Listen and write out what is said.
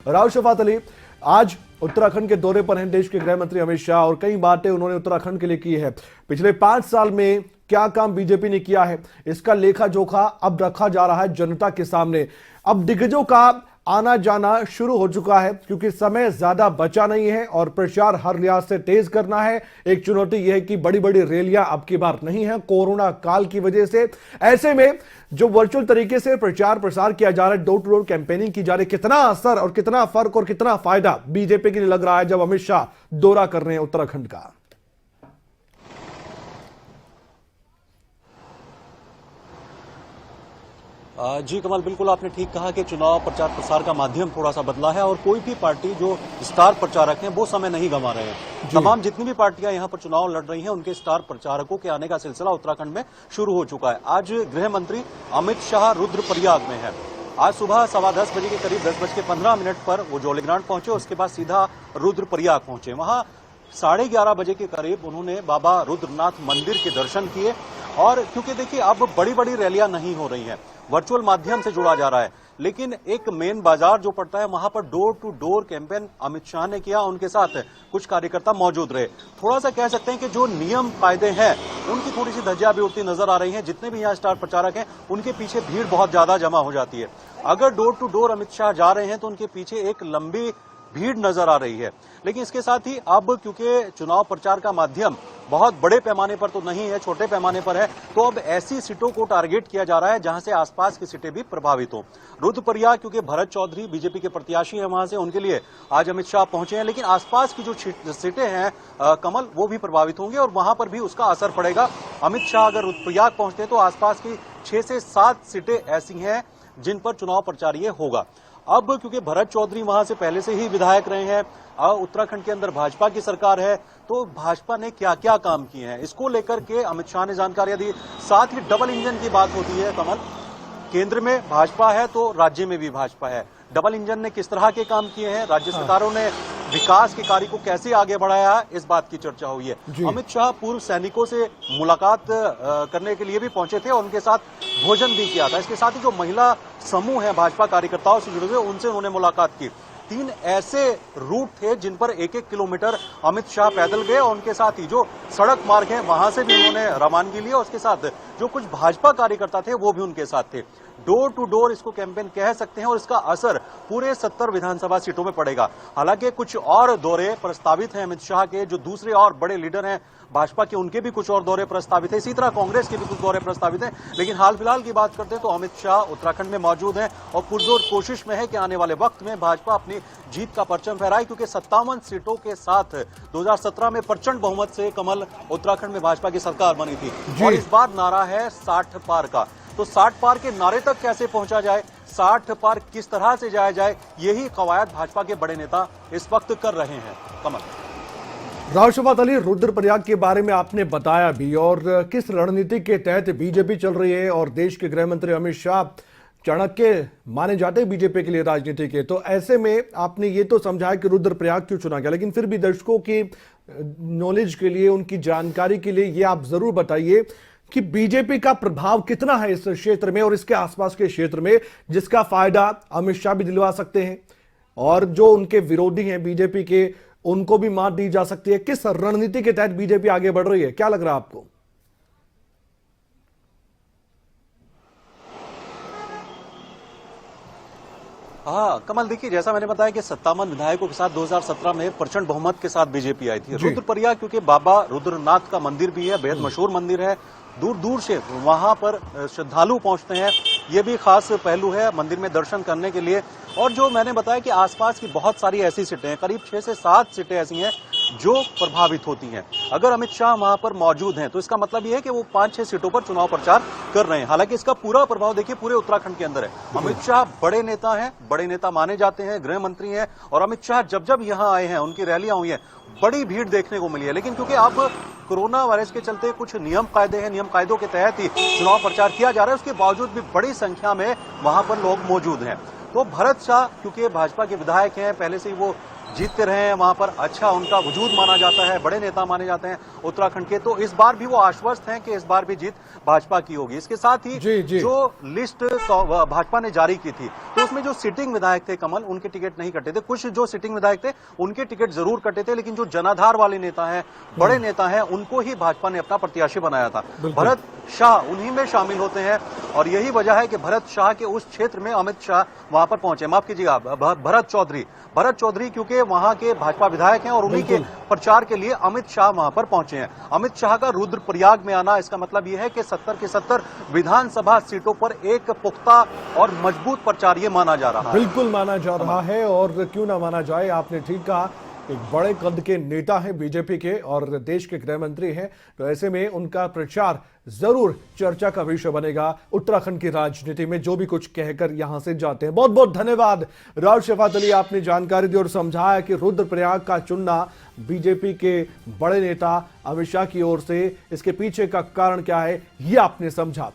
राव शफात अली आज उत्तराखंड के दौरे पर हैं देश के गृह मंत्री अमित शाह और कई बातें उन्होंने उत्तराखंड के लिए की है। पिछले 5 साल में क्या काम बीजेपी ने किया है, इसका लेखा जोखा अब रखा जा रहा है जनता के सामने। अब दिग्गजों का आना जाना शुरू हो चुका है क्योंकि समय ज्यादा बचा नहीं है और प्रचार हर लिहाज से तेज करना है। एक चुनौती यह है कि बड़ी बड़ी रैलियां अब की बार नहीं है कोरोना काल की वजह से। ऐसे में जो वर्चुअल तरीके से प्रचार प्रसार किया जा रहा है, डोर टू डोर कैंपेनिंग की जा रही है, कितना असर और कितना फर्क और कितना फायदा बीजेपी के लिए लग रहा है जब अमित शाह दौरा कर रहे हैं उत्तराखंड का। जी कमल, बिल्कुल आपने ठीक कहा कि चुनाव प्रचार प्रसार का माध्यम थोड़ा सा बदला है और कोई भी पार्टी जो स्टार प्रचारक हैं वो समय नहीं गंवा रहे हैं। तमाम जितनी भी पार्टियां यहां पर चुनाव लड़ रही हैं उनके स्टार प्रचारकों के आने का सिलसिला उत्तराखंड में शुरू हो चुका है। आज गृह मंत्री अमित शाह रुद्रप्रयाग में है। आज सुबह 10:15 बजे के करीब 10:15 पर वो जौलीग्रांट पहुंचे, उसके बाद सीधा रुद्रप्रयाग पहुंचे। वहां 11:30 बजे के करीब उन्होंने बाबा रुद्रनाथ मंदिर के दर्शन किए। और क्योंकि देखिए अब बड़ी बड़ी रैलियां नहीं हो रही हैं, वर्चुअल माध्यम से जुड़ा जा रहा है, लेकिन एक मेन बाजार जो पड़ता है वहां पर door to door campaign Amit Shah ने किया। उनके साथ कुछ कार्यकर्ता मौजूद रहे। थोड़ा सा कह सकते हैं कि जो नियम कायदे हैं उनकी थोड़ी सी धज्जियां भी उड़ती नजर आ रही हैं। जितने भी यहाँ स्टार प्रचारक हैं उनके पीछे भीड़ बहुत ज्यादा जमा हो जाती है। अगर door to door Amit Shah जा रहे हैं तो उनके पीछे एक लंबी भीड़ नजर आ रही है। लेकिन इसके साथ ही अब क्योंकि चुनाव प्रचार का माध्यम बहुत बड़े पैमाने पर तो नहीं है, छोटे पैमाने पर है, तो अब ऐसी सीटों को टारगेट किया जा रहा है जहां से आसपास की सीटें भी प्रभावित हों। रुद्रप्रयाग क्योंकि भरत चौधरी बीजेपी के प्रत्याशी हैं वहां से, उनके लिए आज अमित शाह पहुंचे हैं। लेकिन आसपास की जो सीटें हैं कमल, वो भी प्रभावित होंगे और वहां पर भी उसका असर पड़ेगा। अमित शाह अगर रुद्रप्रयाग पहुंचते हैं तो आसपास की 6 से 7 सीटें ऐसी हैं जिन पर चुनाव प्रचार ये होगा। अब क्योंकि भरत चौधरी वहां से पहले से ही विधायक रहे हैं, उत्तराखंड के अंदर भाजपा की सरकार है, तो भाजपा ने क्या क्या काम किए हैं इसको लेकर के अमित शाह ने जानकारी दी। साथ ही डबल इंजन की बात होती है कमल, केंद्र में भाजपा है तो राज्य में भी भाजपा है। डबल इंजन ने किस तरह के काम किए हैं, राज्य सरकारों ने विकास के कार्य को कैसे आगे बढ़ाया है, इस बात की चर्चा हुई है। अमित शाह पूर्व सैनिकों से मुलाकात करने के लिए भी पहुंचे थे और उनके साथ भोजन भी किया था। इसके साथ ही जो महिला समूह है भाजपा कार्यकर्ताओं से जुड़े हुए, उनसे उन्होंने मुलाकात की। 3 ऐसे रूट थे जिन पर 1-1 किलोमीटर अमित शाह पैदल गए और उनके साथ ही जो सड़क मार्ग है वहां से भी उन्होंने रवानगी ली और उसके साथ जो कुछ भाजपा कार्यकर्ता थे वो भी उनके साथ थे। डोर टू डोर इसको कैंपेन कह सकते हैं और इसका असर पूरे 70 विधानसभा सीटों में पड़ेगा। हालांकि कुछ और दौरे प्रस्तावित हैं अमित शाह के, जो दूसरे और बड़े लीडर हैं भाजपा के, उनके भी कुछ और दौरे प्रस्तावित हैं। इसी तरह कांग्रेस के भी कुछ दौरे प्रस्तावित हैं। लेकिन हाल फिलहाल की बात करते हैं तो अमित शाह उत्तराखंड में मौजूद हैं और पुरजोर कोशिश में है कि आने वाले वक्त में भाजपा अपनी जीत का परचम फहराए, क्योंकि 57 सीटों के साथ 2017 में प्रचंड बहुमत से कमल उत्तराखंड में भाजपा की सरकार बनी थी और इस बार नारा है 60 पार का। तो 60 पार के नारे तक कैसे पहुंचा जाए, 60 पार किस तरह से जाया जाए, यही कवायद भाजपा के बड़े नेता इस वक्त कर रहे हैं। कमल, राव शफात अली, रुद्रप्रयाग के बारे में आपने बताया भी और किस रणनीति के तहत बीजेपी चल रही है और देश के गृह मंत्री अमित शाह चाणक्य माने जाते हैं बीजेपी के लिए राजनीति के, तो ऐसे में आपने ये तो समझाया कि रुद्रप्रयाग क्यों चुना गया, लेकिन फिर भी दर्शकों की नॉलेज के लिए, उनकी जानकारी के लिए ये आप जरूर बताइए कि बीजेपी का प्रभाव कितना है इस क्षेत्र में और इसके आसपास के क्षेत्र में, जिसका फायदा अमित शाह भी दिलवा सकते हैं और जो उनके विरोधी हैं बीजेपी के उनको भी मात दी जा सकती है। किस रणनीति के तहत बीजेपी आगे बढ़ रही है, क्या लग रहा है आपको? हाँ कमल, देखिए जैसा मैंने बताया कि 57 विधायकों के साथ 2017 में प्रचंड बहुमत के साथ बीजेपी आई थी। रुद्रप्रयाग क्योंकि बाबा रुद्रनाथ का मंदिर भी है, बेहद मशहूर मंदिर है, दूर दूर से वहां पर श्रद्धालु पहुंचते हैं, ये भी खास पहलू है मंदिर में दर्शन करने के लिए। और जो मैंने बताया कि आसपास की बहुत सारी ऐसी सीटें हैं, करीब 6 से 7 सीटें ऐसी हैं जो प्रभावित होती हैं। अगर अमित शाह वहां पर मौजूद हैं तो इसका मतलब ये है कि वो 5-6 सीटों पर चुनाव प्रचार कर रहे हैं। हालांकि इसका पूरा प्रभाव देखिए पूरे उत्तराखंड के अंदर है। अमित शाह बड़े नेता हैं, बड़े नेता माने जाते हैं, गृह मंत्री हैं, और अमित शाह जब जब यहाँ आए हैं उनकी रैलियां हुई हैं, बड़ी भीड़ देखने को मिली है। लेकिन क्योंकि अब कोरोना वायरस के चलते कुछ नियम कायदे हैं, नियम कायदों के तहत ही चुनाव प्रचार किया जा रहा है, उसके बावजूद भी बड़ी संख्या में वहां पर लोग मौजूद हैं। तो भरत शाह क्योंकि भाजपा के विधायक हैं, पहले से ही वो जीतते रहे हैं वहां पर, अच्छा उनका वजूद माना जाता है, बड़े नेता माने जाते हैं उत्तराखंड के, तो इस बार भी वो आश्वस्त हैं कि इस बार भी जीत भाजपा की होगी। इसके साथ ही जी। जो लिस्ट भाजपा ने जारी की थी, तो उसमें जो सिटिंग विधायक थे कमल, उनके टिकट नहीं कटे थे। कुछ जो सिटिंग विधायक थे उनके टिकट जरूर कटे थे, लेकिन जो जनाधार वाले नेता हैं, बड़े नेता हैं, उनको ही भाजपा ने अपना प्रत्याशी बनाया था। भरत शाह उन्हीं में शामिल होते हैं और यही वजह है कि भरत शाह के उस क्षेत्र में अमित शाह वहां पर पहुंचे। माफ कीजिएगा, भरत चौधरी क्योंकि वहां के भाजपा विधायक हैं और उन्हीं के प्रचार के लिए अमित शाह वहां पर पहुंचे हैं। अमित शाह का रुद्रप्रयाग में आना, इसका मतलब यह है कि 70 की 70 विधानसभा सीटों पर एक पुख्ता और मजबूत प्रचार ये माना जा रहा है। बिल्कुल माना जा रहा है, और क्यों ना माना जाए, आपने ठीक कहा। एक बड़े कद के नेता हैं बीजेपी के और देश के गृह मंत्री हैं, तो ऐसे में उनका प्रचार जरूर चर्चा का विषय बनेगा उत्तराखंड की राजनीति में, जो भी कुछ कहकर यहां से जाते हैं। बहुत बहुत धन्यवाद राव शफात अली, आपने जानकारी दी और समझाया कि रुद्रप्रयाग का चुनना बीजेपी के बड़े नेता अमित शाह की ओर से, इसके पीछे का कारण क्या है ये आपने समझा।